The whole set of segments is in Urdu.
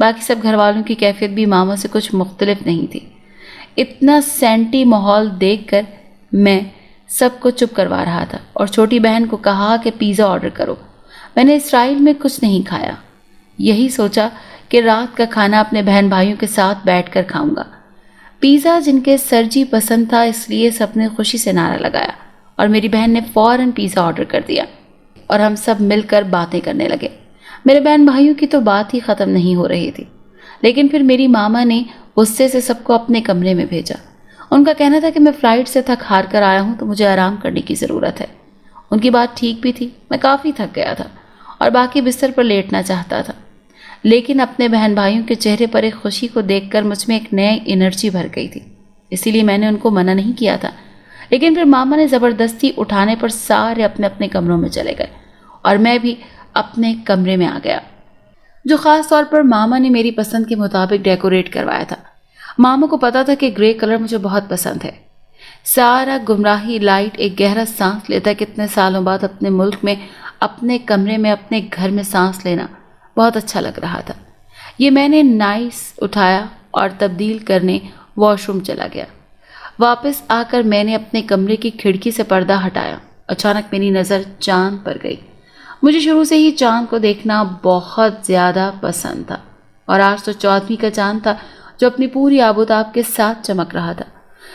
باقی سب گھر والوں کی کیفیت بھی ماما سے کچھ مختلف نہیں تھی۔ اتنا سینٹی ماحول دیکھ کر میں سب کو چپ کروا رہا تھا اور چھوٹی بہن کو کہا کہ پیزا آرڈر کرو۔ میں نے اسرائیل میں کچھ نہیں کھایا، یہی سوچا کہ رات کا کھانا اپنے بہن بھائیوں کے ساتھ بیٹھ کر کھاؤں گا۔ پیزا جن کے سرجی پسند تھا، اس لیے سب نے خوشی سے نعرہ لگایا اور میری بہن نے فوراً پیزا آرڈر کر دیا اور ہم سب مل کر باتیں کرنے لگے۔ میرے بہن بھائیوں کی تو بات ہی ختم نہیں ہو رہی تھی، لیکن پھر میری ماما نے غصے سے سب کو اپنے کمرے میں بھیجا۔ ان کا کہنا تھا کہ میں فلائٹ سے تھک ہار کر آیا ہوں تو مجھے آرام کرنے کی ضرورت ہے۔ ان کی بات ٹھیک بھی تھی، میں کافی تھک گیا تھا اور باقی بستر پر لیٹنا چاہتا تھا، لیکن اپنے بہن بھائیوں کے چہرے پر ایک خوشی کو دیکھ کر مجھ میں ایک نئی انرجی بھر گئی تھی، اسی لیے میں نے ان کو منع نہیں کیا تھا۔ لیکن پھر ماما نے زبردستی اٹھانے پر سارے اپنے اپنے کمروں میں چلے گئے اور میں بھی اپنے کمرے میں آ گیا، جو خاص طور پر ماما نے میری پسند کے مطابق ڈیکوریٹ کروایا تھا۔ ماما کو پتا تھا کہ گرے کلر مجھے بہت پسند ہے۔ سارا گمراہی لائٹ ایک گہرا سانس لیتا ہے۔ کتنے سالوں بعد اپنے ملک میں، اپنے کمرے میں، اپنے گھر میں سانس لینا بہت اچھا لگ رہا تھا۔ یہ میں نے نائس اٹھایا اور تبدیل کرنے واش روم چلا گیا۔ واپس آ کر میں نے اپنے کمرے کی کھڑکی سے پردہ ہٹایا۔ اچانک میری نظر چاند پر گئی۔ مجھے شروع سے ہی چاند کو دیکھنا بہت زیادہ پسند تھا اور آج تو 14ویں کا چاند تھا جو اپنی پوری آب و تاب کے ساتھ چمک رہا تھا۔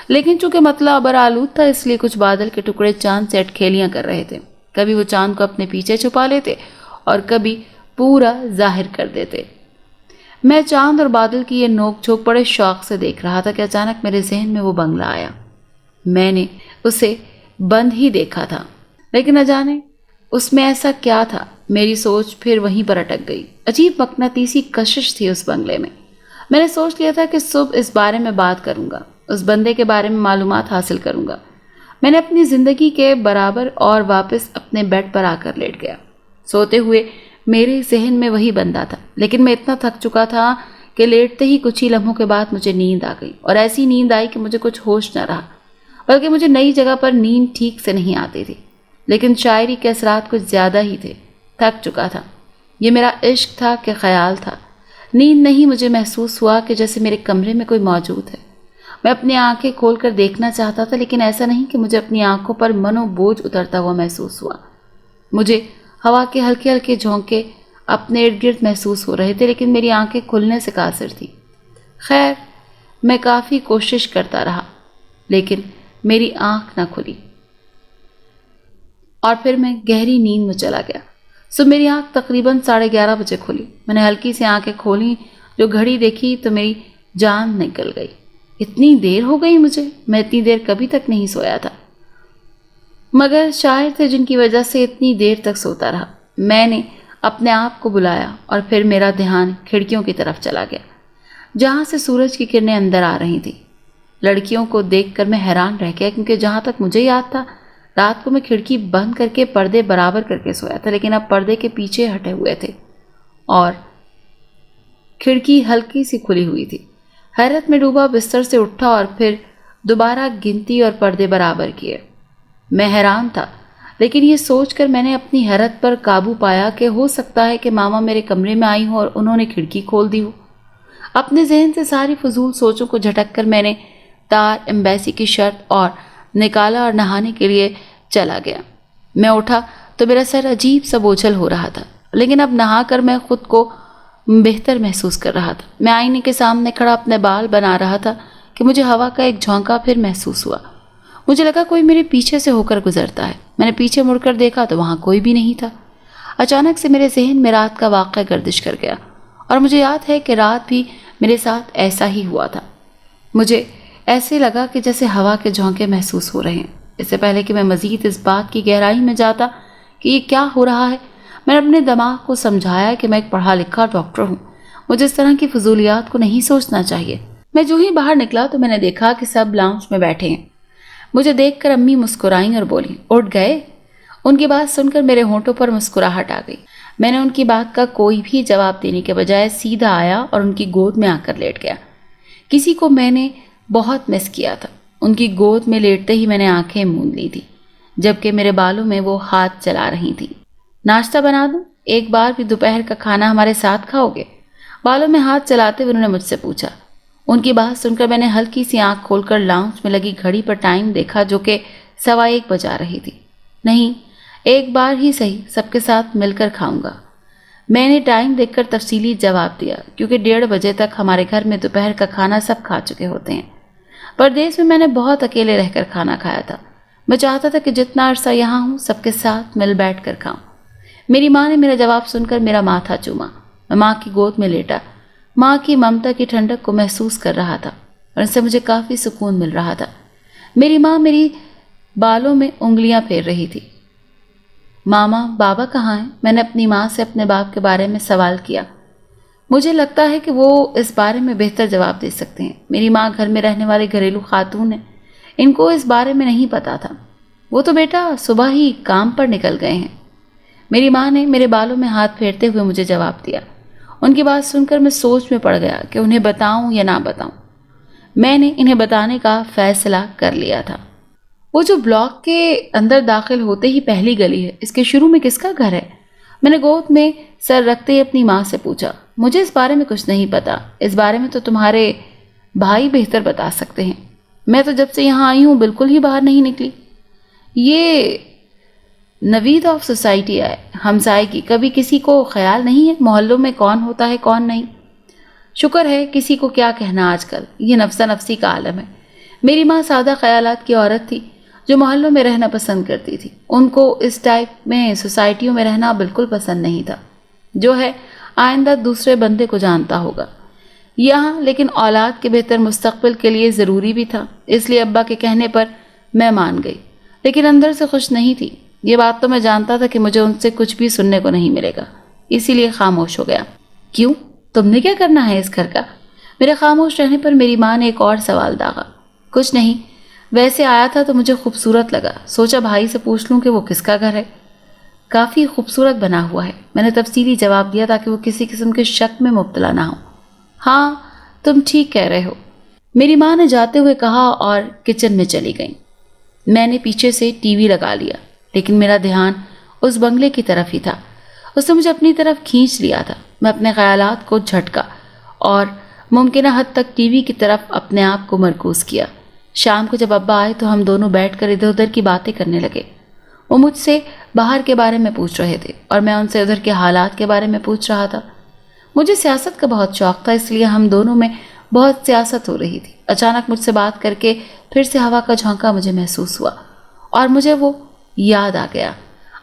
لیکن چونکہ مطلع ابر آلود تھا، اس لیے کچھ بادل کے ٹکڑے چاند سے اٹکھیلیاں کر رہے تھے۔ کبھی وہ چاند کو اپنے پیچھے چھپا لیتے اور کبھی پورا ظاہر کر دیتے۔ میں چاند اور بادل کی یہ نوک جھوک بڑے شوق سے دیکھ رہا تھا کہ اچانک میرے ذہن میں وہ بنگلہ آیا۔ میں نے اسے بند ہی دیکھا تھا، لیکن نہ جانے اس میں ایسا کیا تھا، میری سوچ پھر وہیں پر اٹک گئی۔ عجیب مقناطیسی کشش تھی اس بنگلے میں۔ میں نے سوچ لیا تھا کہ صبح اس بارے میں بات کروں گا، اس بندے کے بارے میں معلومات حاصل کروں گا۔ میں نے اپنی زندگی کے برابر اور واپس اپنے بیڈ پر آ کر لیٹ گیا۔ سوتے ہوئے میرے ذہن میں وہی بندہ تھا، لیکن میں اتنا تھک چکا تھا کہ لیٹتے ہی کچھ ہی لمحوں کے بعد مجھے نیند آ گئی، اور ایسی نیند آئی کہ مجھے کچھ ہوش نہ رہا، بلکہ مجھے نئی جگہ پر نیند ٹھیک سے نہیں آتی تھی۔ لیکن شاعری کے اثرات کچھ زیادہ ہی تھے۔ تھک چکا تھا۔ یہ میرا عشق تھا کہ خیال تھا؟ نیند نہیں، مجھے محسوس ہوا کہ جیسے میرے کمرے میں کوئی موجود ہے۔ میں اپنی آنکھیں کھول کر دیکھنا چاہتا تھا، لیکن ایسا نہیں کہ مجھے اپنی آنکھوں پر منو بوجھ اترتا ہوا محسوس ہوا۔ مجھے ہوا کے ہلکے ہلکے جھونکے اپنے ارد گرد محسوس ہو رہے تھے، لیکن میری آنکھیں کھلنے سے قاصر تھی۔ خیر، میں کافی کوشش کرتا رہا، لیکن میری آنکھ نہ کھلی اور پھر میں گہری نیند میں چلا گیا۔ صبح میری آنکھ تقریباً 11:30 بجے کھلی۔ میں نے ہلکی سی آنکھیں کھولیں، جو گھڑی دیکھی تو میری جان نکل گئی۔ اتنی دیر ہو گئی مجھے، میں اتنی دیر کبھی تک نہیں سویا تھا، مگر شاعر تھے جن کی وجہ سے اتنی دیر تک سوتا رہا۔ میں نے اپنے آپ کو بلایا اور پھر میرا دھیان کھڑکیوں کی طرف چلا گیا، جہاں سے سورج کی کرنیں اندر آ رہی تھیں۔ لڑکیوں کو دیکھ کر میں حیران رہ گیا، کیونکہ جہاں تک مجھے یاد تھا رات کو میں کھڑکی بند کر کے پردے برابر کر کے سویا تھا، لیکن اب پردے کے پیچھے ہٹے ہوئے تھے اور کھڑکی ہلکی سی کھلی ہوئی تھی۔ حیرت میں ڈوبا بستر سے اٹھا اور پھر دوبارہ گنتی اور پردے برابر کیے۔ میں حیران تھا، لیکن یہ سوچ کر میں نے اپنی حیرت پر قابو پایا کہ ہو سکتا ہے کہ ماما میرے کمرے میں آئی ہوں اور انہوں نے کھڑکی کھول دی ہو۔ اپنے ذہن سے ساری فضول سوچوں کو جھٹک کر میں نے تار ایمبیسی کی شرٹ اور نکالا اور نہانے کے لیے چلا گیا۔ میں اٹھا تو میرا سر عجیب سا بوجھل ہو رہا تھا، لیکن اب نہا کر میں خود کو بہتر محسوس کر رہا تھا۔ میں آئینے کے سامنے کھڑا اپنے بال بنا رہا تھا کہ مجھے ہوا کا ایک جھونکا پھر محسوس ہوا۔ مجھے لگا کوئی میرے پیچھے سے ہو کر گزرتا ہے۔ میں نے پیچھے مڑ کر دیکھا تو وہاں کوئی بھی نہیں تھا۔ اچانک سے میرے ذہن میں رات کا واقعہ گردش کر گیا، اور مجھے یاد ہے کہ رات بھی میرے ساتھ ایسا ہی ہوا تھا۔ مجھے ایسے لگا کہ جیسے ہوا کے جھونکے محسوس ہو رہے ہیں۔ اس سے پہلے کہ میں مزید اس بات کی گہرائی میں جاتا کہ یہ کیا ہو رہا ہے، میں نے اپنے دماغ کو سمجھایا کہ میں ایک پڑھا لکھا ڈاکٹر ہوں، مجھے اس طرح کی فضولیات کو نہیں سوچنا چاہیے۔ میں جو ہی باہر نکلا تو میں نے دیکھا کہ سب لاؤنج میں بیٹھے ہیں۔ مجھے دیکھ کر امی مسکرائیں اور بولیں، اٹھ گئے؟ ان کی بات سن کر میرے ہونٹوں پر مسکراہٹ آ گئی۔ میں نے ان کی بات کا کوئی بھی جواب دینے کے بجائے سیدھا آیا اور ان کی گود میں آ کر لیٹ گیا۔ کسی کو میں نے بہت مس کیا تھا۔ ان کی گود میں لیٹتے ہی میں نے آنکھیں موند لی تھی، جبکہ میرے بالوں میں وہ ہاتھ چلا رہی تھی۔ ناشتہ بنا دوں؟ ایک بار بھی دوپہر کا کھانا ہمارے ساتھ کھاؤ گے؟ بالوں میں ہاتھ چلاتے ہوئے انہوں نے مجھ سے پوچھا۔ ان کی بات سن کر میں نے ہلکی سی آنکھ کھول کر لاؤنج میں لگی گھڑی پر ٹائم دیکھا جو کہ 1:15 بجا رہی تھی۔ نہیں، ایک بار ہی صحیح، سب کے ساتھ مل کر کھاؤں گا۔ میں نے ٹائم دیکھ کر تفصیلی جواب دیا کیونکہ 1:30 بجے تک ہمارے گھر میں دوپہر کا کھانا سب کھا چکے ہوتے ہیں۔ پردیس میں نے بہت اکیلے رہ کر کھانا کھایا تھا۔ میں چاہتا تھا کہ جتنا عرصہ یہاں ہوں سب کے ساتھ مل بیٹھ کر کھاؤں۔ میری ماں نے میرا جواب سن کر میرا ماتھا چوما۔ میں ماں کی گود میں لیٹا، ماں کی ممتا کی ٹھنڈک کو محسوس کر رہا تھا اور ان سے مجھے کافی سکون مل رہا تھا۔ میری ماں میری بالوں میں انگلیاں پھیر رہی تھی۔ ماما، بابا کہاں ہیں؟ میں نے اپنی ماں سے اپنے باپ کے بارے میں سوال کیا۔ مجھے لگتا ہے کہ وہ اس بارے میں بہتر جواب دے سکتے ہیں۔ میری ماں گھر میں رہنے والی گھریلو خاتون ہے، ان کو اس بارے میں نہیں پتا تھا۔ وہ تو بیٹا صبح ہی کام پر نکل گئے ہیں۔ میری ماں نے میرے بالوں میں ہاتھ پھیرتے ہوئے مجھے جواب دیا۔ ان کی بات سن کر میں سوچ میں پڑ گیا کہ انہیں بتاؤں یا نہ بتاؤں۔ میں نے انہیں بتانے کا فیصلہ کر لیا تھا۔ وہ جو بلاک کے اندر داخل ہوتے ہی پہلی گلی ہے، اس کے شروع میں کس کا گھر ہے؟ میں نے گود میں سر رکھتے اپنی ماں سے پوچھا۔ مجھے اس بارے میں کچھ نہیں پتا، اس بارے میں تو تمہارے بھائی بہتر بتا سکتے ہیں۔ میں تو جب سے یہاں آئی ہوں بالکل ہی باہر نہیں نکلی۔ یہ نوید آف سوسائٹی ہے، ہمسائے کی، کبھی کسی کو خیال نہیں ہے محلوں میں کون ہوتا ہے کون نہیں؟ شکر ہے، کسی کو کیا کہنا آج کل، یہ نفسا نفسی کا عالم ہے۔ میری ماں سادہ خیالات کی عورت تھی جو محلوں میں رہنا پسند کرتی تھی۔ ان کو اس ٹائپ میں سوسائٹیوں میں رہنا بالکل پسند نہیں تھا۔ جو ہے آئندہ دوسرے بندے کو جانتا ہوگا یہاں، لیکن اولاد کے بہتر مستقبل کے لیے ضروری بھی تھا، اس لیے ابا کے کہنے پر میں مان گئی، لیکن اندر سے خوش نہیں تھی۔ یہ بات تو میں جانتا تھا کہ مجھے ان سے کچھ بھی سننے کو نہیں ملے گا، اسی لیے خاموش ہو گیا۔ کیوں؟ تم نے کیا کرنا ہے اس گھر کا؟ میرے خاموش رہنے پر میری ماں نے ایک اور سوال داغا۔ کچھ نہیں، ویسے آیا تھا تو مجھے خوبصورت لگا، سوچا بھائی سے پوچھ لوں کہ وہ کس کا گھر ہے۔ کافی خوبصورت بنا ہوا ہے، میں نے تفصیلی جواب دیا تاکہ وہ کسی قسم کے شک میں مبتلا نہ ہو۔ ہاں، تم ٹھیک کہہ رہے ہو، میری ماں نے جاتے ہوئے کہا اور کچن میں چلی گئیں۔ میں نے پیچھے سے ٹی وی لگا لیا، لیکن میرا دھیان اس بنگلے کی طرف ہی تھا۔ اس نے مجھے اپنی طرف کھینچ لیا تھا۔ میں اپنے خیالات کو جھٹکا اور ممکنہ حد تک ٹی وی کی طرف اپنے آپ کو مرکوز کیا۔ شام کو جب ابا آئے تو ہم دونوں بیٹھ کر ادھر ادھر کی باتیں کرنے لگے۔ وہ مجھ سے باہر کے بارے میں پوچھ رہے تھے اور میں ان سے ادھر کے حالات کے بارے میں پوچھ رہا تھا۔ مجھے سیاست کا بہت شوق تھا، اس لیے ہم دونوں میں بہت سیاست ہو رہی تھی۔ اچانک مجھ سے بات کر کے پھر سے ہوا کا جھونکا مجھے محسوس ہوا اور مجھے وہ یاد آ گیا۔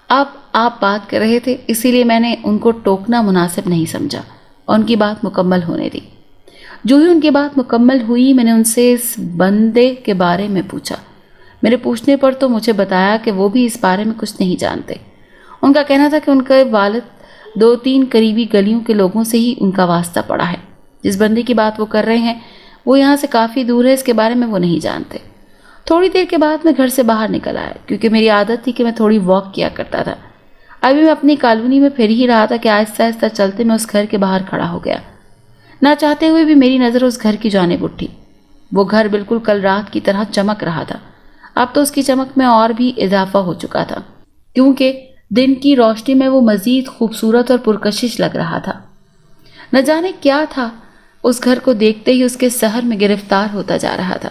اب آپ بات کر رہے تھے، اسی لیے میں نے ان کو ٹوکنا مناسب نہیں سمجھا اور ان کی بات مکمل ہونے دی۔ جو ہی ان کی بات مکمل ہوئی میں نے ان سے اس بندے کے بارے میں پوچھا۔ میرے پوچھنے پر تو مجھے بتایا کہ وہ بھی اس بارے میں کچھ نہیں جانتے۔ ان کا کہنا تھا کہ ان کے والد 2-3 قریبی گلیوں کے لوگوں سے ہی ان کا واسطہ پڑا ہے۔ جس بندے کی بات وہ کر رہے ہیں وہ یہاں سے کافی دور ہے، اس کے بارے میں وہ نہیں جانتے۔ تھوڑی دیر کے بعد میں گھر سے باہر نکل آیا کیونکہ میری عادت تھی کہ میں تھوڑی واک کیا کرتا تھا۔ ابھی میں اپنی کالونی میں پھر ہی رہا تھا کہ آہستہ آہستہ چلتے میں اس گھر کے باہر کھڑا ہو گیا۔ نہ چاہتے ہوئے بھی میری نظر اس گھر کی جانب اٹھی۔ وہ گھر بالکل کل رات کی طرح چمک رہا تھا۔ اب تو اس کی چمک میں اور بھی اضافہ ہو چکا تھا کیونکہ دن کی روشنی میں وہ مزید خوبصورت اور پرکشش لگ رہا تھا۔ نہ جانے کیا تھا، اس گھر کو دیکھتے ہی اس کے سحر میں گرفتار ہوتا جا رہا تھا۔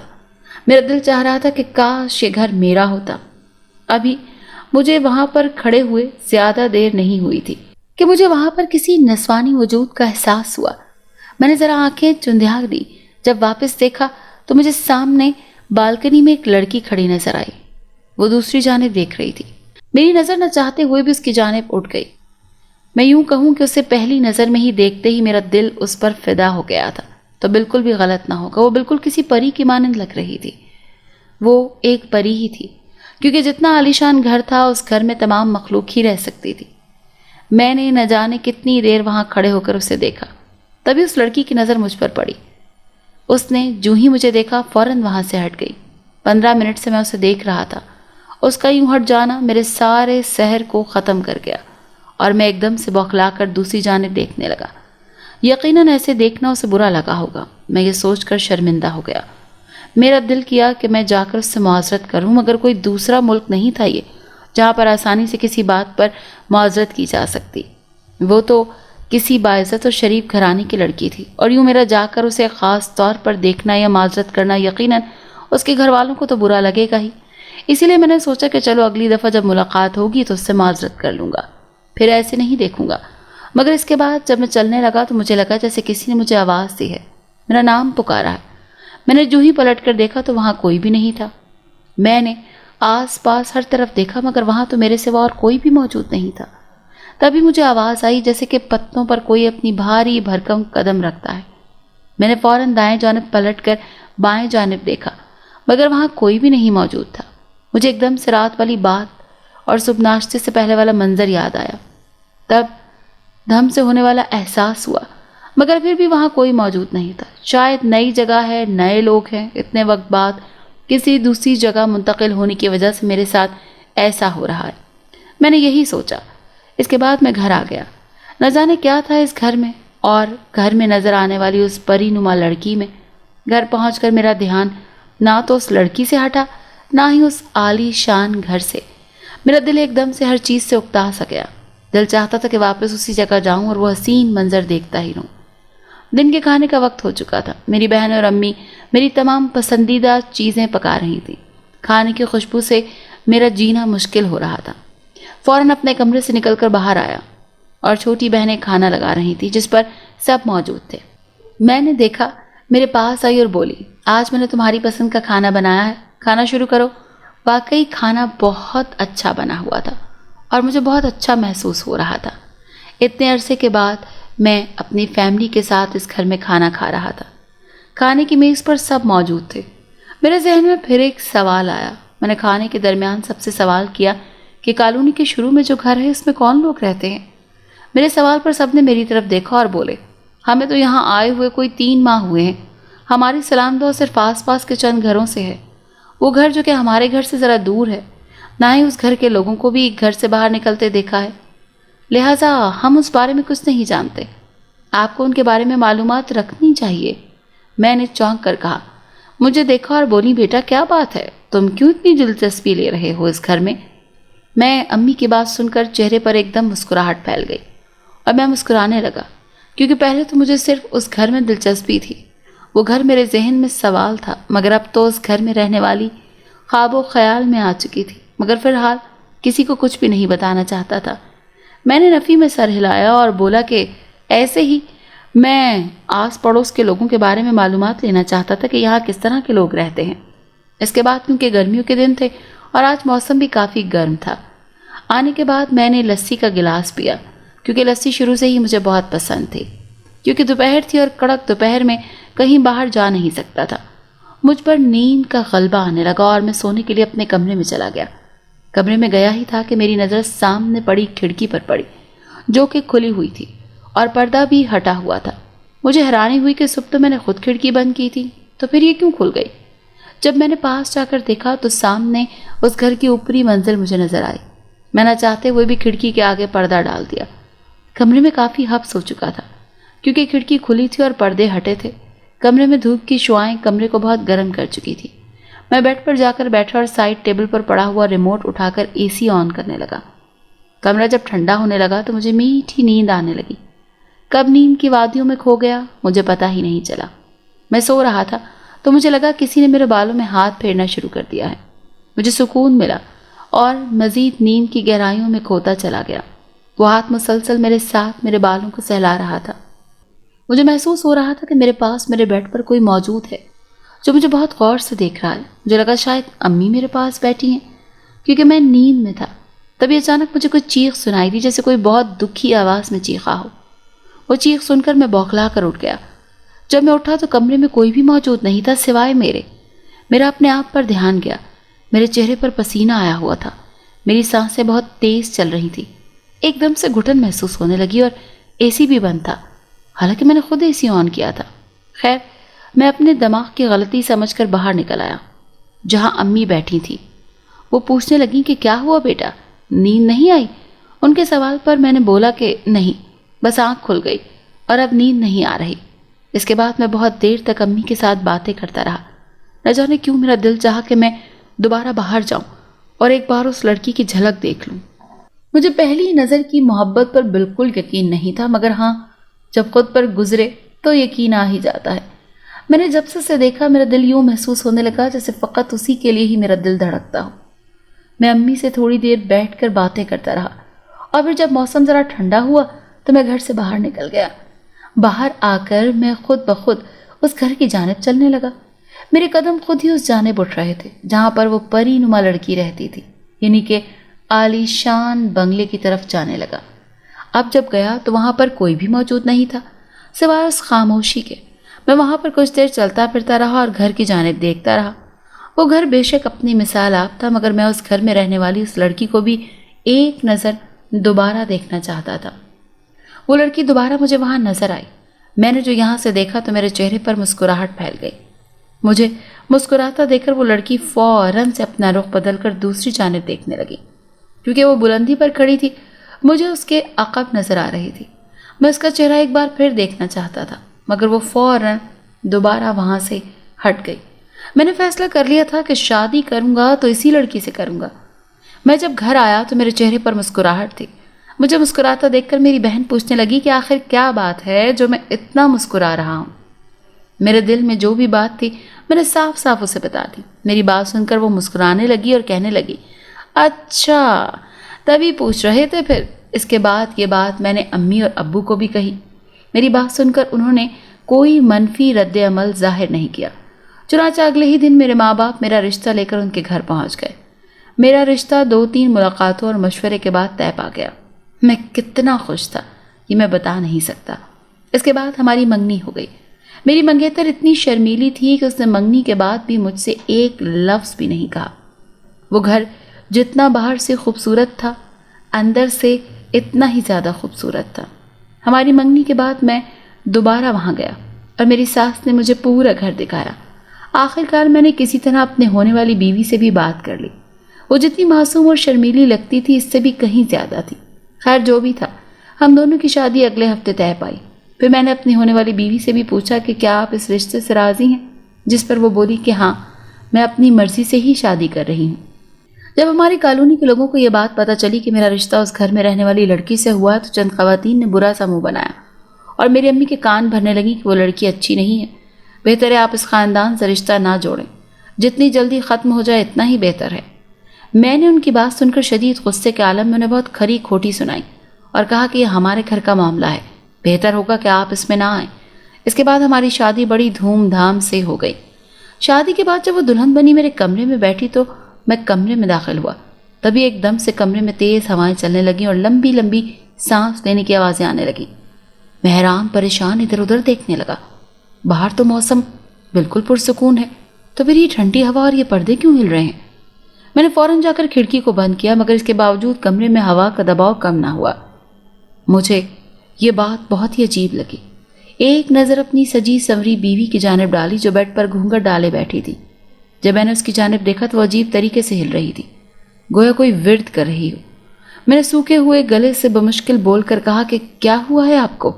میرا دل چاہ رہا تھا کہ کاش یہ گھر میرا ہوتا۔ ابھی مجھے وہاں پر کھڑے ہوئے زیادہ دیر نہیں ہوئی تھی کہ مجھے وہاں پر کسی نسوانی وجود کا احساس ہوا۔ میں نے ذرا آنکھیں چندھیاک دی۔ جب واپس دیکھا تو مجھے سامنے بالکنی میں ایک لڑکی کھڑی نظر آئی۔ وہ دوسری جانب دیکھ رہی تھی۔ میری نظر نہ چاہتے ہوئے بھی اس کی جانب اٹھ گئی۔ میں یوں کہوں کہ اسے پہلی نظر میں ہی دیکھتے ہی میرا دل اس پر فدا ہو گیا تھا تو بالکل بھی غلط نہ ہوگا، وہ بالکل کسی پری کی مانند لگ رہی تھی۔ وہ ایک پری ہی تھی کیونکہ جتنا عالیشان گھر تھا اس گھر میں تمام مخلوق ہی رہ سکتی تھی۔ میں نے نہ جانے کتنی دیر وہاں کھڑے ہو کر اسے دیکھا، تبھی اس لڑکی کی نظر مجھ پر پڑی۔ اس نے جو ہی مجھے دیکھا فوراً وہاں سے ہٹ گئی۔ 15 منٹ سے میں اسے دیکھ رہا تھا۔ اس کا یوں ہٹ جانا میرے سارے سحر کو ختم کر گیا اور میں ایک دم سے بوکھلا کر دوسری جانب دیکھنے لگا۔ یقیناً ایسے دیکھنا اسے برا لگا ہوگا، میں یہ سوچ کر شرمندہ ہو گیا۔ میرا دل کیا کہ میں جا کر اس سے معذرت کروں، مگر کوئی دوسرا ملک نہیں تھا یہ جہاں پر آسانی سے کسی بات پر معذرت کی جا سکتی۔ وہ تو کسی باعزت اور شریف گھرانے کی لڑکی تھی، اور یوں میرا جا کر اسے خاص طور پر دیکھنا یا معذرت کرنا یقیناً اس کے گھر والوں کو تو برا لگے گا ہی۔ اسی لیے میں نے سوچا کہ چلو اگلی دفعہ جب ملاقات ہوگی تو اس سے معذرت کر لوں گا، پھر ایسے نہیں دیکھوں گا۔ مگر اس کے بعد جب میں چلنے لگا تو مجھے لگا جیسے کسی نے مجھے آواز دی ہے، میرا نام پکارا ہے۔ میں نے جو ہی پلٹ کر دیکھا تو وہاں کوئی بھی نہیں تھا۔ میں نے آس پاس ہر طرف دیکھا مگر وہاں تو میرے سوا اور کوئی بھی موجود نہیں تھا۔ تبھی مجھے آواز آئی جیسے کہ پتوں پر کوئی اپنی بھاری بھرکم قدم رکھتا ہے۔ میں نے فوراً دائیں جانب پلٹ کر بائیں جانب دیکھا مگر وہاں کوئی بھی نہیں موجود تھا۔ مجھے ایک دم سے رات والی بات اور صبح ناشتے سے پہلے والا منظر یاد آیا۔ تب دھم سے ہونے والا احساس ہوا مگر پھر بھی وہاں کوئی موجود نہیں تھا۔ شاید نئی جگہ ہے، نئے لوگ ہیں، اتنے وقت بعد کسی دوسری جگہ منتقل ہونے کی وجہ سے میرے ساتھ ایسا ہو رہا ہے۔ میں نے یہی سوچا۔ اس کے بعد میں گھر آ گیا۔ نہ جانے کیا تھا اس گھر میں اور گھر میں نظر آنے والی اس پری نما لڑکی میں۔ گھر پہنچ کر میرا دھیان نہ تو اس لڑکی سے ہٹا نہ ہی اس عالی شان گھر سے۔ میرا دل ایک دم سے ہر چیز سے اکتا سا گیا۔ دل چاہتا تھا کہ واپس اسی جگہ جاؤں اور وہ حسین منظر دیکھتا ہی رہوں۔ دن کے کھانے کا وقت ہو چکا تھا۔ میری بہن اور امی میری تمام پسندیدہ چیزیں پکا رہی تھیں۔ کھانے کی خوشبو سے میرا جینا مشکل ہو رہا تھا۔ فوراً اپنے کمرے سے نکل کر باہر آیا اور چھوٹی بہنیں کھانا لگا رہی تھیں جس پر سب موجود تھے۔ میں نے دیکھا، میرے پاس آئی اور بولی، آج میں نے تمہاری پسند کا کھانا بنایا ہے، کھانا شروع کرو۔ واقعی کھانا بہت اچھا بنا ہوا تھا اور مجھے بہت اچھا محسوس ہو رہا تھا۔ اتنے عرصے کے بعد میں اپنی فیملی کے ساتھ اس گھر میں کھانا کھا رہا تھا۔ کھانے کی میز پر سب موجود تھے۔ میرے ذہن میں پھر ایک سوال آیا۔ میں نے کھانے کے درمیان سب سے سوال کیا کہ کالونی کے شروع میں جو گھر ہے اس میں کون لوگ رہتے ہیں؟ میرے سوال پر سب نے میری طرف دیکھا اور بولے، ہمیں تو یہاں آئے ہوئے کوئی 3 ماہ ہوئے ہیں۔ ہماری سلام دعا صرف آس پاس کے چند گھروں سے ہے۔ وہ گھر جو کہ ہمارے گھر سے ذرا دور ہے، نہ ہی اس گھر کے لوگوں کو بھی گھر سے باہر نکلتے دیکھا ہے، لہٰذا ہم اس بارے میں کچھ نہیں جانتے۔ آپ کو ان کے بارے میں معلومات رکھنی چاہیے۔ میں نے چونک کر کہا۔ مجھے دیکھا اور بولی، بیٹا کیا بات ہے، تم کیوں اتنی دلچسپی لے رہے ہو اس گھر میں؟ میں امی کی بات سن کر چہرے پر ایک دم مسکراہٹ پھیل گئی اور میں مسکرانے لگا، کیونکہ پہلے تو مجھے صرف اس گھر میں دلچسپی تھی۔ وہ گھر میرے ذہن میں سوال تھا مگر اب تو اس گھر میں رہنے والی خواب و خیال میں آ چکی تھی، مگر فی الحال کسی کو کچھ بھی نہیں بتانا چاہتا تھا۔ میں نے نفی میں سر ہلایا اور بولا کہ ایسے ہی میں آس پڑوس کے لوگوں کے بارے میں معلومات لینا چاہتا تھا کہ یہاں کس طرح کے لوگ رہتے ہیں۔ اس کے بعد کیونکہ گرمیوں کے دن تھے اور آج موسم بھی کافی گرم تھا، آنے کے بعد میں نے لسی کا گلاس پیا، کیونکہ لسی شروع سے ہی مجھے بہت پسند تھی۔ کیونکہ دوپہر تھی اور کڑک دوپہر میں کہیں باہر جا نہیں سکتا تھا، مجھ پر نیند کا غلبہ آنے لگا اور میں سونے کے لیے اپنے کمرے میں چلا گیا۔ کمرے میں گیا ہی تھا کہ میری نظر سامنے پڑی کھڑکی پر پڑی، جو کہ کھلی ہوئی تھی اور پردہ بھی ہٹا ہوا تھا۔ مجھے حیرانی ہوئی کہ صبح تو میں نے خود کھڑکی بند کی تھی، تو پھر یہ کیوں کھل گئی؟ جب میں نے پاس جا کر دیکھا تو سامنے اس گھر کی اوپری منزل مجھے نظر آئی۔ میں نہ چاہتے ہوئے بھی کھڑکی کے آگے پردہ ڈال دیا۔ کمرے میں کافی حبس ہو چکا تھا، کیونکہ کھڑکی کھلی تھی اور پردے ہٹے تھے۔ کمرے میں دھوپ کی شعاعیں کمرے کو بہت گرم کر چکی تھی۔ میں بیڈ پر جا کر بیٹھا اور سائڈ ٹیبل پر پڑا ہوا ریموٹ اٹھا کر اے سی آن کرنے لگا۔ کمرہ جب ٹھنڈا ہونے لگا تو مجھے میٹھی نیند آنے لگی۔ کب نیند کی وادیوں میں کھو گیا مجھے پتہ ہی نہیں چلا۔ میں سو رہا تھا تو مجھے لگا کسی نے میرے بالوں میں ہاتھ پھیرنا شروع کر دیا ہے۔ مجھے سکون ملا اور مزید نیند کی گہرائیوں میں کھوتا چلا گیا۔ وہ ہاتھ مسلسل میرے ساتھ میرے بالوں کو سہلا رہا تھا۔ مجھے محسوس ہو رہا تھا کہ میرے پاس میرے بیڈ پر کوئی موجود ہے جو مجھے بہت غور سے دیکھ رہا ہے۔ مجھے لگا شاید امی میرے پاس بیٹھی ہیں، کیونکہ میں نیند میں تھا۔ تبھی اچانک مجھے کوئی چیخ سنائی دی، جیسے کوئی بہت دکھی آواز میں چیخا ہو۔ وہ چیخ سن کر میں بوکھلا کر اٹھ گیا۔ جب میں اٹھا تو کمرے میں کوئی بھی موجود نہیں تھا سوائے میرے۔ میرا اپنے آپ پر دھیان گیا۔ میرے چہرے پر پسینہ آیا ہوا تھا، میری سانسیں بہت تیز چل رہی تھی۔ ایک دم سے گھٹن محسوس ہونے لگی اور اے سی بھی بند تھا، حالانکہ میں نے خود اے سی آن کیا تھا۔ خیر، میں اپنے دماغ کی غلطی سمجھ کر باہر نکل آیا، جہاں امی بیٹھی تھی۔ وہ پوچھنے لگیں کہ کیا ہوا بیٹا، نیند نہیں آئی؟ ان کے سوال پر میں نے بولا کہ نہیں، بس آنکھ کھل گئی اور اب نیند نہیں آ رہی۔ اس کے بعد میں بہت دیر تک امی کے ساتھ باتیں کرتا رہا۔ نہ جانے کیوں میرا دل چاہا کہ میں دوبارہ باہر جاؤں اور ایک بار اس لڑکی کی جھلک دیکھ لوں۔ مجھے پہلی نظر کی محبت پر بالکل یقین نہیں تھا، مگر ہاں، جب خود پر گزرے تو یقین آ ہی جاتا ہے۔ میں نے جب سے دیکھا میرا دل یوں محسوس ہونے لگا جیسے فقط اسی کے لیے ہی میرا دل دھڑکتا ہو۔ میں امی سے تھوڑی دیر بیٹھ کر باتیں کرتا رہا، اور پھر جب موسم ذرا ٹھنڈا ہوا تو میں گھر سے باہر نکل گیا۔ باہر آ کر میں خود بخود اس گھر کی جانب چلنے لگا۔ میرے قدم خود ہی اس جانب اٹھ رہے تھے جہاں پر وہ پری نما لڑکی رہتی تھی، یعنی کہ عالی شان بنگلے کی طرف جانے لگا۔ اب جب گیا تو وہاں پر کوئی بھی موجود نہیں تھا سوائے اس خاموشی کے۔ میں وہاں پر کچھ دیر چلتا پھرتا رہا اور گھر کی جانب دیکھتا رہا۔ وہ گھر بے شک اپنی مثال آپ تھا، مگر میں اس گھر میں رہنے والی اس لڑکی کو بھی ایک نظر دوبارہ دیکھنا چاہتا تھا۔ وہ لڑکی دوبارہ مجھے وہاں نظر آئی۔ میں نے جو یہاں سے دیکھا تو میرے چہرے پر مسکراہٹ پھیل گئی۔ مجھے مسکراتا دیکھ کر وہ لڑکی فوراً سے اپنا رخ بدل کر دوسری جانب دیکھنے لگی۔ کیونکہ وہ بلندی پر کھڑی تھی، مجھے اس کے عقب نظر آ رہی تھی۔ میں اس کا چہرہ ایک بار پھر دیکھنا چاہتا تھا، مگر وہ فوراً دوبارہ وہاں سے ہٹ گئی۔ میں نے فیصلہ کر لیا تھا کہ شادی کروں گا تو اسی لڑکی سے کروں گا۔ میں جب گھر آیا تو میرے چہرے پر مسکراہٹ تھی۔ مجھے مسکراتا دیکھ کر میری بہن پوچھنے لگی کہ آخر کیا بات ہے جو میں اتنا مسکرا رہا ہوں۔ میرے دل میں جو بھی بات تھی میں نے صاف صاف اسے بتا دی۔ میری بات سن کر وہ مسکرانے لگی اور کہنے لگی، اچھا تبھی پوچھ رہے تھے پھر۔ اس کے بعد یہ بات میں نے امی اور ابو کو بھی کہی۔ میری بات سن کر انہوں نے کوئی منفی رد عمل ظاہر نہیں کیا۔ چنانچہ اگلے ہی دن میرے ماں باپ میرا رشتہ لے کر ان کے گھر پہنچ گئے۔ میرا رشتہ 2-3 ملاقاتوں اور مشورے کے بعد طے پا گیا۔ میں کتنا خوش تھا یہ میں بتا نہیں سکتا۔ اس کے بعد ہماری منگنی ہو گئی۔ میری منگیتر اتنی شرمیلی تھی کہ اس نے منگنی کے بعد بھی مجھ سے ایک لفظ بھی نہیں کہا۔ وہ گھر جتنا باہر سے خوبصورت تھا، اندر سے اتنا ہی زیادہ خوبصورت تھا۔ ہماری منگنی کے بعد میں دوبارہ وہاں گیا اور میری ساس نے مجھے پورا گھر دکھایا۔ آخر کار میں نے کسی طرح اپنے ہونے والی بیوی سے بھی بات کر لی۔ وہ جتنی معصوم اور شرمیلی لگتی تھی اس سے بھی کہیں زیادہ تھی۔ خیر جو بھی تھا، ہم دونوں کی شادی اگلے ہفتے طے پائی۔ پھر میں نے اپنی ہونے والی بیوی سے بھی پوچھا کہ کیا آپ اس رشتے سے راضی ہیں، جس پر وہ بولی کہ ہاں، میں اپنی مرضی سے ہی شادی کر رہی ہوں۔ جب ہماری کالونی کے لوگوں کو یہ بات پتہ چلی کہ میرا رشتہ اس گھر میں رہنے والی لڑکی سے ہوا تو چند خواتین نے برا سا منہ بنایا اور میری امی کے کان بھرنے لگی کہ وہ لڑکی اچھی نہیں ہے، بہتر ہے آپ اس خاندان سے رشتہ نہ جوڑیں، جتنی جلدی ختم ہو جائے اتنا ہی بہتر ہے۔ میں نے ان کی بات سن کر شدید غصے کے عالم میں انہیں بہت کھری کھوٹی سنائی اور کہا کہ یہ ہمارے گھر کا معاملہ ہے، بہتر ہوگا کہ آپ اس میں نہ آئیں۔ اس کے بعد ہماری شادی بڑی دھوم دھام سے ہو گئی۔ شادی کے بعد جب وہ دلہن بنی میرے کمرے میں بیٹھی تو میں کمرے میں داخل ہوا، تبھی ایک دم سے کمرے میں تیز ہوائیں چلنے لگیں اور لمبی لمبی سانس لینے کی آوازیں آنے لگیں۔ میں حیران پریشان ادھر ادھر دیکھنے لگا۔ باہر تو موسم بالکل پرسکون ہے، تو پھر یہ ٹھنڈی ہوا اور یہ پردے کیوں ہل رہے ہیں؟ میں نے فوراً جا کر کھڑکی کو بند کیا، مگر اس کے باوجود کمرے میں ہوا کا دباؤ کم نہ ہوا۔ مجھے یہ بات بہت ہی عجیب لگی۔ ایک نظر اپنی سجی سنوری بیوی کی جانب ڈالی جو بیڈ پر گھونگھٹ ڈالے بیٹھی تھی۔ جب میں نے اس کی جانب دیکھا تو وہ عجیب طریقے سے ہل رہی تھی، گویا کوئی ورد کر رہی ہو۔ میں نے سوکھے ہوئے گلے سے بمشکل بول کر کہا کہ کیا ہوا ہے آپ کو؟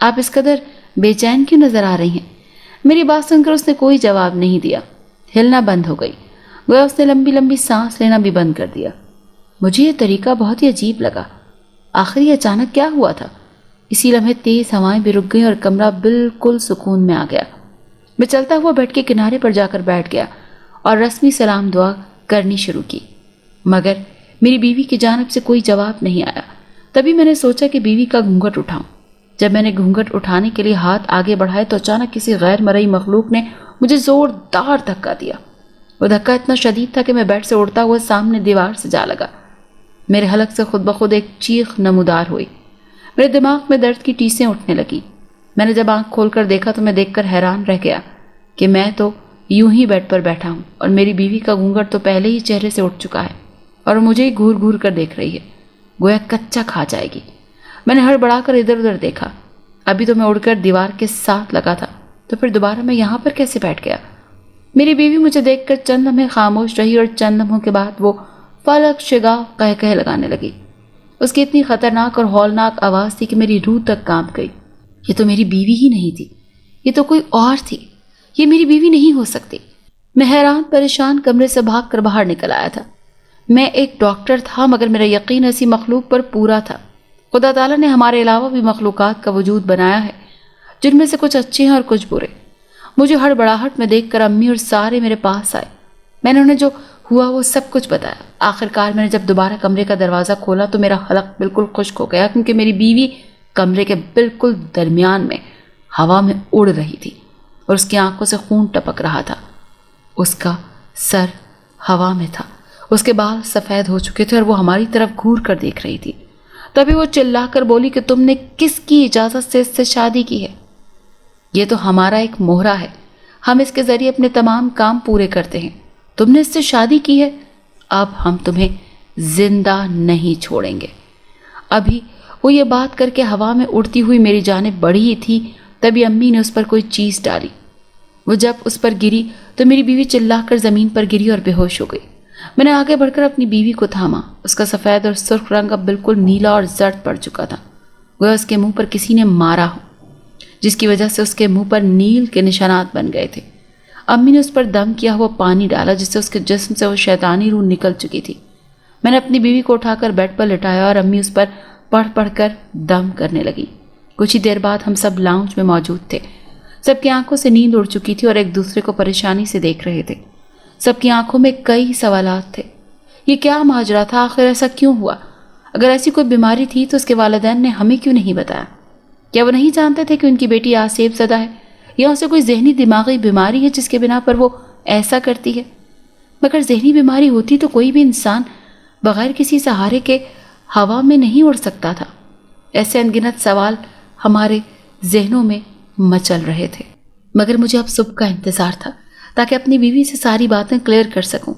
آپ اس قدر بے چین کیوں نظر آ رہی ہیں؟ میری بات سن کر اس نے کوئی جواب نہیں دیا، ہلنا بند ہو گئی، گویا اس نے لمبی لمبی سانس لینا بھی بند کر دیا۔ مجھے یہ طریقہ بہت ہی عجیب لگا۔ آخر یہ اچانک کیا ہوا تھا؟ اسی لمحے تیز ہوائیں بھی رک گئیں اور کمرہ بالکل سکون میں آ گیا۔ میں چلتا ہوا بیڈ کے کنارے پر جا کر بیٹھ گیا اور رسمی سلام دعا کرنی شروع کی، مگر میری بیوی کی جانب سے کوئی جواب نہیں آیا۔ تبھی میں نے سوچا کہ بیوی کا گھونگھٹ اٹھاؤں۔ جب میں نے گھونگھٹ اٹھانے کے لیے ہاتھ آگے بڑھائے تو اچانک کسی غیر مرئی مخلوق نے مجھے زوردار دھکا دیا۔ وہ دھکا اتنا شدید تھا کہ میں بیڈ سے اڑتا ہوا سامنے دیوار سے جا لگا۔ میرے حلق سے خود بخود ایک چیخ نمودار ہوئی۔ میرے دماغ میں درد کی ٹیسیں اٹھنے لگیں۔ میں نے جب آنکھ کھول کر دیکھا تو میں دیکھ کر حیران رہ گیا کہ میں تو یوں ہی بیڈ پر بیٹھا ہوں اور میری بیوی کا گھونگھٹ تو پہلے ہی چہرے سے اٹھ چکا ہے اور مجھے ہی گھور گھور کر دیکھ رہی ہے، گویا کچا کھا جائے گی۔ میں نے ہڑبڑا کر ادھر ادھر دیکھا، ابھی تو میں اڑ کر دیوار کے ساتھ لگا تھا، تو پھر دوبارہ میں یہاں پر کیسے بیٹھ گیا؟ میری بیوی مجھے دیکھ کر چند لمحے خاموش رہی اور چند لمحوں کے بعد وہ فلک شگاف کہہ لگانے لگی۔ اس کی اتنی خطرناک اور ہولناک آواز تھی کہ میری روح تک کانپ گئی۔ یہ تو میری بیوی ہی نہیں تھی، یہ تو کوئی اور تھی، یہ میری بیوی نہیں ہو سکتی۔ میں حیران پریشان کمرے سے بھاگ کر باہر نکل آیا تھا۔ میں ایک ڈاکٹر تھا مگر میرا یقین ایسی مخلوق پر پورا تھا۔ خدا تعالیٰ نے ہمارے علاوہ بھی مخلوقات کا وجود بنایا ہے جن میں سے کچھ اچھے ہیں اور کچھ برے۔ مجھے ہڑبڑاہٹ میں دیکھ کر امی اور سارے میرے پاس آئے۔ میں نے انہیں جو ہوا وہ سب کچھ بتایا۔ آخر کار میں نے جب دوبارہ کمرے کا دروازہ کھولا تو میرا حلق بالکل خشک ہو گیا، کیونکہ میری بیوی کمرے کے بالکل درمیان میں ہوا میں اڑ رہی تھی اور اس کی آنکھوں سے خون ٹپک رہا تھا۔ اس کا سر ہوا میں تھا، اس کے بال سفید ہو چکے تھے اور وہ ہماری طرف گھور کر دیکھ رہی تھی۔ تبھی وہ چلا کر بولی کہ تم نے کس کی اجازت سے اس سے شادی کی ہے؟ یہ تو ہمارا ایک مہرہ ہے، ہم اس کے ذریعے اپنے تمام کام پورے کرتے ہیں۔ تم نے اس سے شادی کی ہے، اب ہم تمہیں زندہ نہیں چھوڑیں گے۔ ابھی وہ یہ بات کر کے ہوا میں اڑتی ہوئی میری جانب بڑھی ہی تھی، تبھی امی نے اس پر کوئی چیز ڈالی۔ وہ جب اس پر گری تو میری بیوی چلا کر زمین پر گری اور بے ہوش ہو گئی۔ میں نے آگے بڑھ کر اپنی بیوی کو تھاما۔ اس کا سفید اور سرخ رنگ اب بالکل نیلا اور زرد پڑ چکا تھا، گویا اس کے منہ پر کسی نے مارا ہو، جس کی وجہ سے اس کے منہ پر نیل کے نشانات بن گئے تھے۔ امی نے اس پر دم کیا ہوا پانی ڈالا جس سے اس کے جسم سے وہ شیطانی روح نکل چکی تھی۔ میں نے اپنی بیوی کو اٹھا کر بیڈ پر لٹایا اور امی اس پر پڑھ پڑھ کر دم کرنے لگی۔ کچھ ہی دیر بعد ہم سب لاؤنج میں موجود تھے۔ سب کی آنکھوں سے نیند اڑ چکی تھی اور ایک دوسرے کو پریشانی سے دیکھ رہے تھے۔ سب کی آنکھوں میں کئی سوالات تھے۔ یہ کیا ماجرا تھا؟ آخر ایسا کیوں ہوا؟ اگر ایسی کوئی بیماری تھی تو اس کے والدین نے ہمیں کیوں نہیں بتایا؟ کیا وہ نہیں جانتے تھے کہ ان کی بیٹی آسیب زدہ ہے، یا اسے کوئی ذہنی دماغی بیماری ہے جس کے بنا پر وہ ایسا کرتی ہے؟ مگر ذہنی بیماری ہوتی تو کوئی بھی انسان بغیر کسی سہارے کے ہوا میں نہیں اڑ سکتا تھا۔ ایسے انگنت سوال ہمارے ذہنوں میں مچل رہے تھے، مگر مجھے اب صبح کا انتظار تھا تاکہ اپنی بیوی سے ساری باتیں کلیئر کر سکوں۔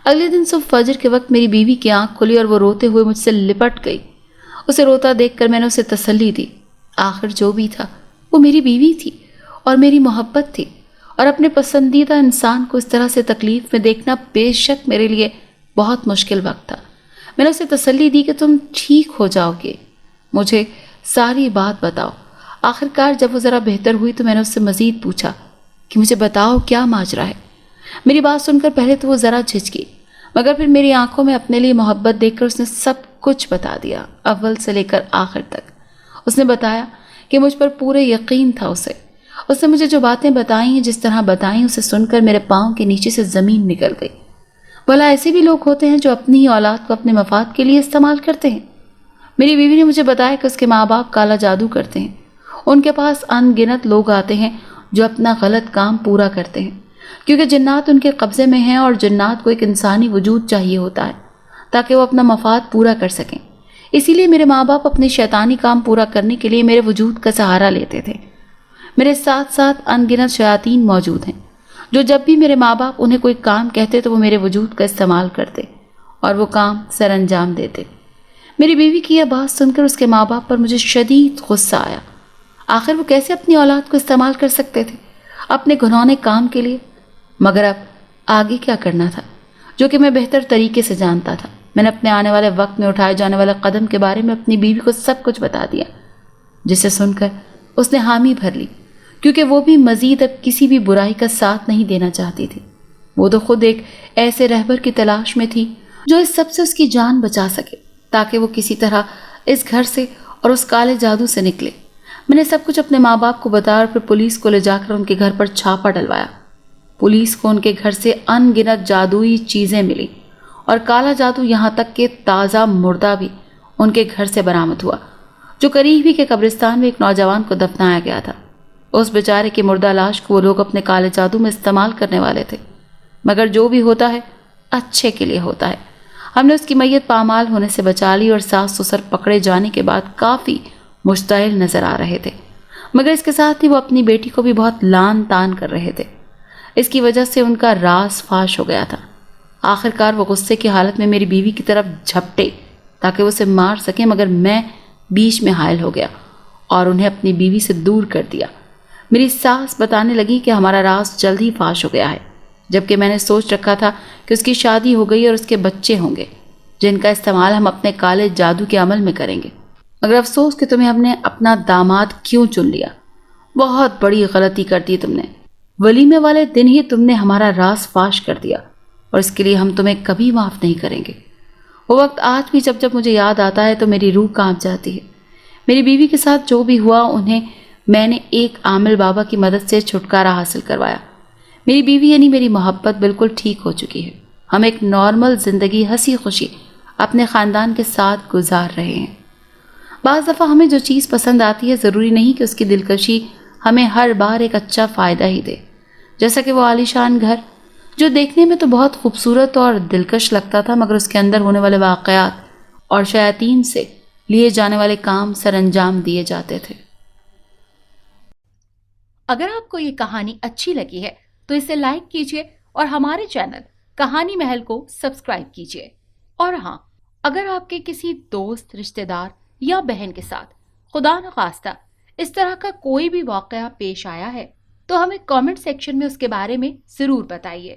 اگلے دن صبح فجر کے وقت میری بیوی کی آنکھ کھلی اور وہ روتے ہوئے مجھ سے لپٹ گئی۔ اسے روتا دیکھ کر میں نے اسے تسلی دی۔ آخر جو بھی تھا وہ میری بیوی تھی اور میری محبت تھی، اور اپنے پسندیدہ انسان کو اس طرح سے تکلیف میں دیکھنا بے شک میرے لیے بہت مشکل وقت تھا۔ میں نے اسے تسلی دی کہ تم ٹھیک ہو جاؤ گے، مجھے ساری بات بتاؤ۔ آخر کار جب وہ ذرا بہتر ہوئی تو میں نے اس سے مزید پوچھا کہ مجھے بتاؤ کیا ماجرا ہے۔ میری بات سن کر پہلے تو وہ ذرا جھجکی، مگر پھر میری آنکھوں میں اپنے لیے محبت دیکھ کر اس نے سب کچھ بتا دیا، اول سے لے کر آخر تک۔ اس نے بتایا کہ مجھ پر پورے یقین تھا اسے۔ اس نے مجھے جو باتیں بتائیں ہیں، جس طرح بتائیں، اسے سن کر میرے پاؤں کے نیچے سے زمین نکل گئی۔ بھلا ایسے بھی لوگ ہوتے ہیں جو اپنی ہی اولاد کو اپنے مفاد کے لیے استعمال کرتے ہیں؟ میری بیوی نے مجھے بتایا کہ اس کے ماں باپ کالا جادو کرتے ہیں۔ ان کے پاس ان گنت لوگ آتے ہیں جو اپنا غلط کام پورا کرتے ہیں، کیونکہ جنات ان کے قبضے میں ہیں، اور جنات کو ایک انسانی وجود چاہیے ہوتا ہے تاکہ وہ اپنا مفاد پورا کر سکیں۔ اسی لیے میرے ماں باپ اپنے شیطانی کام پورا کرنے کے لیے میرے وجود کا سہارا لیتے تھے۔ میرے ساتھ ساتھ ان گنت شیاطین موجود ہیں جو جب بھی میرے ماں باپ انہیں کوئی کام کہتے تو وہ میرے وجود کا استعمال کرتے اور وہ کام سر انجام دیتے۔ میری بیوی کی یہ بات سن کر اس کے ماں باپ پر مجھے شدید غصہ آیا۔ آخر وہ کیسے اپنی اولاد کو استعمال کر سکتے تھے اپنے گھنونے کام کے لیے؟ مگر اب آگے کیا کرنا تھا، جو کہ میں بہتر طریقے سے جانتا تھا۔ میں نے اپنے آنے والے وقت میں اٹھائے جانے والے قدم کے بارے میں اپنی بیوی کو سب کچھ بتا دیا، جسے سن کر اس نے حامی بھر لی، کیونکہ وہ بھی مزید اب کسی بھی برائی کا ساتھ نہیں دینا چاہتی تھی۔ وہ تو خود ایک ایسے رہبر کی تلاش میں تھی جو اس سب سے اس کی جان بچا سکے، تاکہ وہ کسی طرح اس گھر سے اور اس کالے جادو سے نکلے۔ میں نے سب کچھ اپنے ماں باپ کو بتایا اور پھر پولیس کو لے جا کر ان کے گھر پر چھاپا ڈلوایا۔ پولیس کو ان کے گھر سے ان گنت جادوئی چیزیں ملی، اور کالا جادو یہاں تک کہ تازہ مردہ بھی ان کے گھر سے برآمد ہوا، جو قریب ہی کے قبرستان میں ایک نوجوان کو دفنایا گیا تھا۔ اس بیچارے کی مردہ لاش کو وہ لوگ اپنے کالے جادو میں استعمال کرنے والے تھے، مگر جو بھی ہوتا ہے اچھے کے لیے ہوتا ہے۔ ہم نے اس کی میت پامال ہونے سے بچا لی، اور ساس سسر پکڑے جانے کے بعد کافی مشتعل نظر آ رہے تھے، مگر اس کے ساتھ ہی وہ اپنی بیٹی کو بھی بہت لان تان کر رہے تھے۔ اس کی وجہ سے ان کا راز فاش ہو گیا تھا۔ آخر کار وہ غصے کی حالت میں میری بیوی کی طرف جھپٹے تاکہ وہ اسے مار سکیں، مگر میں بیچ میں حائل ہو گیا اور انہیں اپنی بیوی سے دور کر دیا۔ میری ساس بتانے لگی کہ ہمارا راز جلد ہی فاش ہو گیا ہے، جبکہ میں نے سوچ رکھا تھا کہ اس کی شادی ہو گئی اور اس کے بچے ہوں گے جن کا استعمال ہم اپنے کالے جادو کے عمل میں کریں گے۔ مگر افسوس کہ تمہیں ہم نے اپنا داماد کیوں چن لیا، بہت بڑی غلطی کر دی تم نے۔ ولیمے والے دن ہی تم نے ہمارا راز فاش کر دیا، اور اس کے لیے ہم تمہیں کبھی معاف نہیں کریں گے۔ وہ وقت آج بھی جب جب مجھے یاد آتا ہے تو میری روح کانپ جاتی ہے۔ میری بیوی کے ساتھ جو بھی ہوا، انہیں میں نے ایک عامل بابا کی مدد سے چھٹکارا حاصل کروایا۔ میری بیوی یعنی میری محبت بالکل ٹھیک ہو چکی ہے۔ ہم ایک نارمل زندگی ہنسی خوشی اپنے خاندان کے ساتھ گزار رہے ہیں۔ بعض دفعہ ہمیں جو چیز پسند آتی ہے ضروری نہیں کہ اس کی دلکشی ہمیں ہر بار ایک اچھا فائدہ ہی دے، جیسا کہ وہ عالیشان گھر جو دیکھنے میں تو بہت خوبصورت اور دلکش لگتا تھا، مگر اس کے اندر ہونے والے واقعات اور شیاطین سے لیے جانے والے کام سر انجام دیے جاتے تھے۔ اگر آپ کو یہ کہانی اچھی لگی ہے تو اسے لائک کیجیے اور ہمارے چینل کہانی محل کو سبسکرائب کیجیے۔ اور ہاں، اگر آپ کے کسی دوست، رشتہ دار یا بہن کے ساتھ خدا نخواستہ اس طرح کا کوئی بھی واقعہ پیش آیا ہے تو ہمیں کامنٹ سیکشن میں اس کے بارے میں ضرور بتائیے۔